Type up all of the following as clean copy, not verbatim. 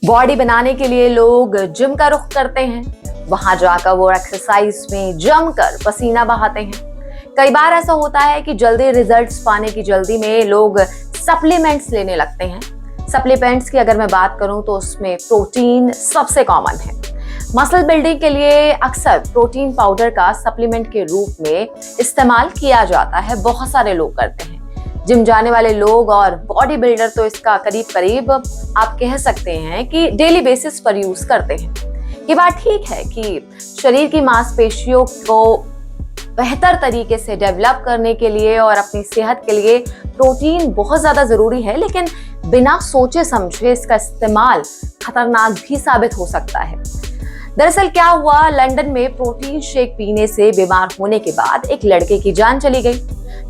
Body बनाने के लिए लोग जिम का रुख करते हैं। वहां जाकर वो एक्सरसाइज में जमकर पसीना बहाते हैं। कई बार ऐसा होता है कि जल्दी रिजल्ट्स पाने की जल्दी में लोग सप्लीमेंट्स लेने लगते हैं। सप्लीमेंट्स की अगर मैं बात करूं तो उसमें प्रोटीन सबसे कॉमन है। मसल बिल्डिंग के लिए अक्सर प्रोटीन पाउडर का सप्लीमेंट के रूप में इस्तेमाल किया जाता है। बहुत सारे लोग करते हैं। जिम जाने वाले लोग और बॉडी बिल्डर तो इसका करीब करीब आप कह सकते हैं कि डेली बेसिस पर यूज करते हैं। ये बात ठीक है कि शरीर की मांसपेशियों को बेहतर तरीके से डेवलप करने के लिए और अपनी सेहत के लिए प्रोटीन बहुत ज्यादा जरूरी है, लेकिन बिना सोचे समझे इसका इस्तेमाल खतरनाक भी साबित हो सकता है। दरअसल क्या हुआ, लंदन में प्रोटीन शेक पीने से बीमार होने के बाद एक लड़के की जान चली गई।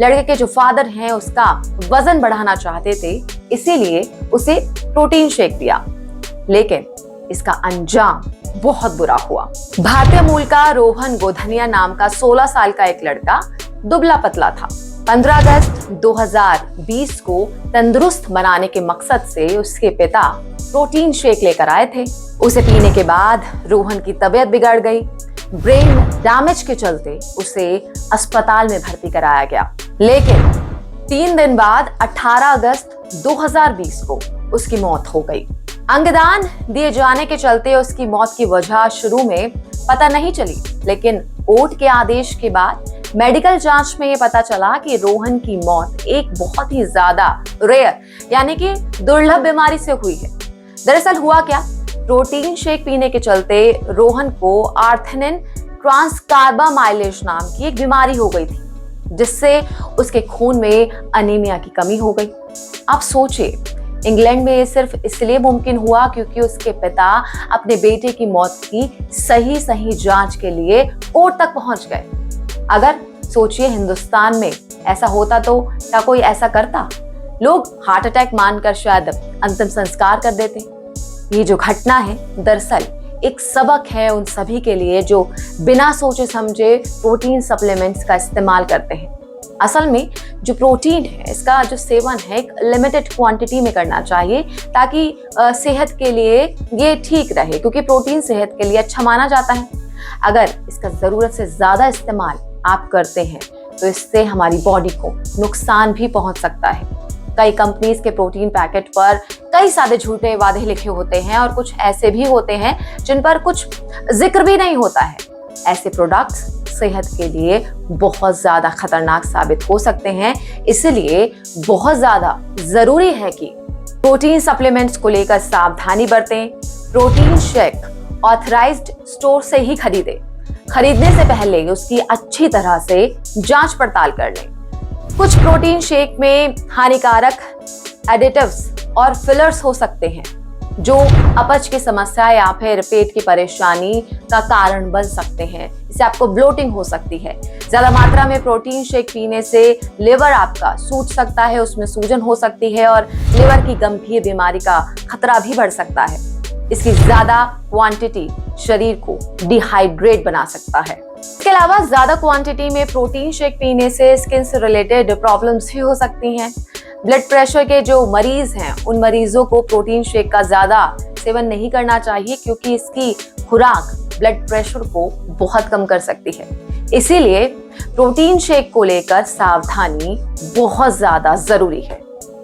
लड़के के जो फादर हैं उसका वजन बढ़ाना चाहते थे, इसीलिए उसे प्रोटीन शेक दिया, लेकिन इसका अंजाम बहुत बुरा हुआ। भारतीय मूल का रोहन गोधनिया नाम का 16 साल का एक लड़का दुबला पतला था। 15 अगस्त 2020 को तंदुरुस्त बनाने के मकसद से उसके पिता प्रोटीन शेक लेकर आए थे। उसे पीने के बाद रोहन की तबीयत बिगड़ गई। ब्रेन डैमेज के चलते उसे अस्पताल में भर्ती कराया गया, लेकिन 3 दिन बाद 18 अगस्त 2020 को उसकी मौत हो गई। अंगदान दिए जाने के चलते उसकी मौत की वजह शुरू में पता नहीं चली, लेकिन कोर्ट के आदेश के बाद मेडिकल जांच में ये पता चला कि रोहन की मौत एक बहुत ही ज्यादा रेयर यानी कि दुर्लभ बीमारी से हुई है। दरअसल हुआ क्या, प्रोटीन शेक पीने के चलते रोहन को आर्थनिन ट्रांसकार्बामाइलेज नाम की एक बीमारी हो गई थी, जिससे उसके खून में अनीमिया की कमी हो गई। आप सोचिए, इंग्लैंड में ये सिर्फ इसलिए मुमकिन हुआ क्योंकि उसके पिता अपने बेटे की मौत की सही जांच के लिए कोर्ट तक पहुंच गए। अगर सोचिए हिंदुस्तान में ऐसा होता तो क्या कोई ऐसा करता? लोग हार्ट अटैक मानकर शायद अंतिम संस्कार कर देते। ये जो घटना है दरअसल एक सबक है उन सभी के लिए जो बिना सोचे समझे प्रोटीन सप्लीमेंट्स का इस्तेमाल करते हैं। असल में जो प्रोटीन है इसका जो सेवन है एक लिमिटेड क्वांटिटी में करना चाहिए, ताकि सेहत के लिए ये ठीक रहे, क्योंकि प्रोटीन सेहत के लिए अच्छा माना जाता है। अगर इसका जरूरत से ज्यादा इस्तेमाल आप करते हैं तो इससे हमारी बॉडी को नुकसान भी पहुंच सकता है। कई कंपनीज के प्रोटीन पैकेट पर कई सारे झूठे वादे लिखे होते हैं और कुछ ऐसे भी होते हैं जिन पर कुछ जिक्र भी नहीं होता है। ऐसे प्रोडक्ट्स सेहत के लिए बहुत ज्यादा खतरनाक साबित हो सकते हैं, इसलिए बहुत ज्यादा जरूरी है कि प्रोटीन सप्लीमेंट्स को लेकर सावधानी बरतें। प्रोटीन शेक ऑथराइज्ड स्टोर से ही खरीदें। खरीदने से पहले उसकी अच्छी तरह से जांच पड़ताल कर लें। कुछ प्रोटीन शेक में हानिकारक एडिटिव्स और फिलर्स हो सकते हैं जो अपच की समस्या या फिर पेट की परेशानी का कारण बन सकते हैं। इससे आपको ब्लोटिंग हो सकती है। ज्यादा मात्रा में प्रोटीन शेक पीने से लिवर आपका सूज सकता है, उसमें सूजन हो सकती है और लिवर की गंभीर बीमारी का खतरा भी बढ़ सकता है। इसकी ज्यादा क्वांटिटी शरीर को डिहाइड्रेट बना सकता है। इसके अलावा ज्यादा क्वांटिटी में प्रोटीन शेक पीने से स्किन से रिलेटेड प्रॉब्लम्स भी हो सकती हैं। ब्लड प्रेशर के जो मरीज हैं उन मरीजों को प्रोटीन शेक का ज्यादा सेवन नहीं करना चाहिए, क्योंकि इसकी खुराक ब्लड प्रेशर को बहुत कम कर सकती है। इसीलिए प्रोटीन शेक को लेकर सावधानी बहुत ज्यादा जरूरी है।